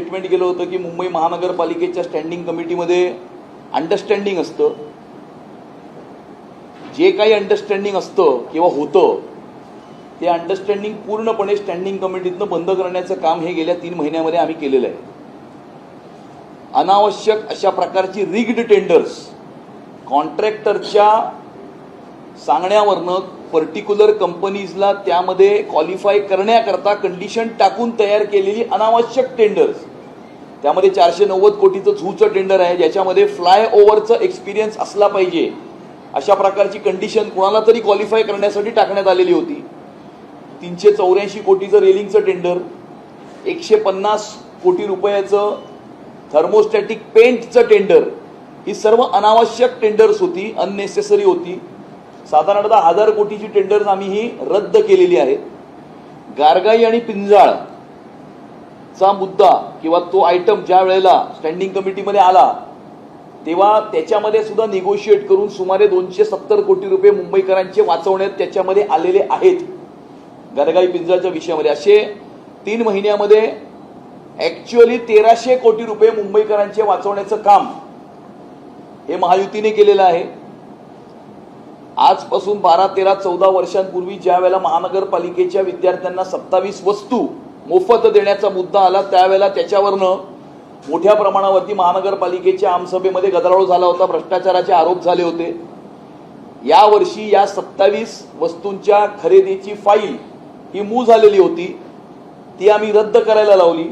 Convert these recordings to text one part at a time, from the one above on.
Statement केलं होतं की मुंबई महानगरपालिकेच्या स्टँडिंग कमिटीमध्ये अंडरस्टँडिंग असतं, जे काही अंडरस्टँडिंग असतं किंवा होतं ते अंडरस्टँडिंग पूर्णपणे स्टँडिंग कमिटीतनं बंद करण्याचं काम हे गेल्या 3 महिन्यामध्ये आम्ही केलेलं आहे. अनावश्यक अशा प्रकारची रिग्ड टेंडर्स कॉन्ट्रॅक्टरच्या सांगण्यावरनं पर्टिक्युलर कंपनीजला त्यामध्ये क्वालिफाय करण्याकरता कंडिशन टाकून तयार केलेली अनावश्यक टेंडर्स, त्यामध्ये 490 कोटीचं झूचं टेंडर आहे ज्याच्यामध्ये फ्लायओव्हरचं एक्सपिरियन्स असला पाहिजे अशा प्रकारची कंडिशन कोणाला तरी क्वालिफाय करण्यासाठी टाकण्यात आलेली होती. 384 कोटीचं रेलिंगचं टेंडर, 150 कोटी रुपयाचं थर्मोस्टॅटिक पेंटचं टेंडर, ही सर्व अनावश्यक टेंडर्स होती, अननेसेसरी होती. साधारणतः 1000 कोटीची टेंडर्स आम्ही ही रद्द केलेली आहेत. गारगाई आणि पिंजाळचा मुद्दा किंवा तो आयटम ज्या वेळेला स्टँडिंग कमिटीमध्ये आला तेव्हा त्याच्यामध्ये सुद्धा निगोशिएट करून सुमारे 270 कोटी रुपये मुंबईकरांचे वाचवण्यात त्याच्यामध्ये आलेले आहेत. गारगाई पिंजाळच्या विषयामध्ये असे 3 महिन्यामध्ये ऍक्च्युअली 1300 कोटी रुपये मुंबईकरांचे वाचवण्याचं काम हे महायुतीने केलेलं आहे. आजपासून 12, 13, 14 वर्षांपूर्वी ज्या वेळेला महानगरपालिकेच्या विद्यार्थ्यांना 27 वस्तू मोफत देण्याचा मुद्दा आला त्यावेळेला त्याच्यावरनं मोठ्या प्रमाणावरती महानगरपालिकेच्या आमसभेमध्ये गदारोळ झाला होता, भ्रष्टाचाराचे आरोप झाले होते. यावर्षी या 27 वस्तूंच्या खरेदीची फाईल ही मूळ झालेली होती, ती आम्ही रद्द करायला लावली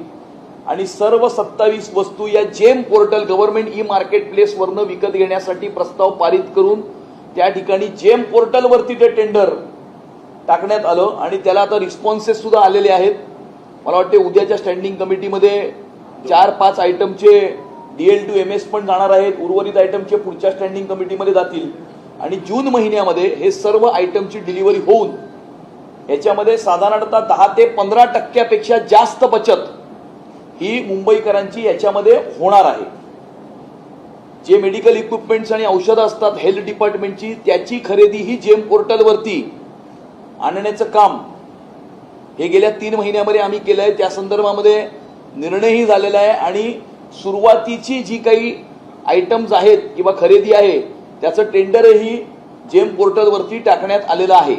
आणि सर्व 27 वस्तू या जेम पोर्टल गव्हर्नमेंट ई मार्केट प्लेसवरनं विकत घेण्यासाठी प्रस्ताव पारित करून त्या ठिकाणी जेम पोर्टलवरती ते टेंडर टाकण्यात आलं आणि त्याला आता रिस्पॉन्सेस सुद्धा आलेले आहेत. मला वाटते उद्याच्या स्टँडिंग कमिटीमध्ये 4-5 आयटमचे DL to MS पण जाणार आहेत, उर्वरित आयटमचे पुढच्या स्टँडिंग कमिटीमध्ये जातील आणि जून महिन्यामध्ये हे सर्व आयटमची डिलिव्हरी होऊन याच्यामध्ये साधारणतः 10 ते 15% जास्त बचत ही मुंबईकरांची याच्यामध्ये होणार आहे. जे मेडिकल इक्विपमेंट्स आणि औषधं असतात हेल्थ डिपार्टमेंटची, त्याची खरेदी ही जेम पोर्टलवरती आणण्याचं काम हे गेल्या 3 महिन्यामध्ये आम्ही केलं आहे. त्या संदर्भामध्ये निर्णयही झालेला आहे आणि सुरुवातीची जी काही आयटम्स आहेत किंवा खरेदी आहे त्याचं टेंडरही जेम पोर्टलवरती टाकण्यात आलेलं आहे.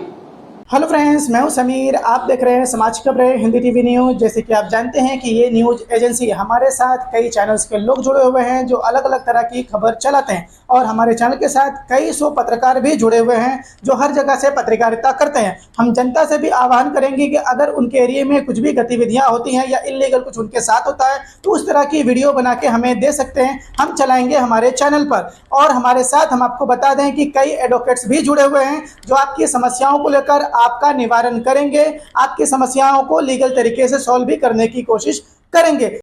हेलो फ्रेंड्स, मैं हूं समीर। आप देख रहे हैं समाज खबरें हिंदी टीवी न्यूज़। जैसे कि आप जानते हैं कि ये न्यूज़ एजेंसी हमारे साथ कई चैनल्स के लोग जुड़े हुए हैं जो अलग अलग तरह की खबर चलाते हैं और हमारे चैनल के साथ कई 100 पत्रकार भी जुड़े हुए हैं जो हर जगह से पत्रकारिता करते हैं। हम जनता से भी आह्वान करेंगे कि अगर उनके एरिया में कुछ भी गतिविधियाँ होती हैं या इलीगल कुछ उनके साथ होता है तो उस तरह की वीडियो बना के हमें दे सकते हैं, हम चलाएंगे हमारे चैनल पर। और हमारे साथ हम आपको बता दें कि कई एडवोकेट्स भी जुड़े हुए हैं जो आपकी समस्याओं को लेकर आपका निवारण करेंगे, आपकी समस्याओं को लीगल तरीके से सॉल्व भी करने की कोशिश करेंगे।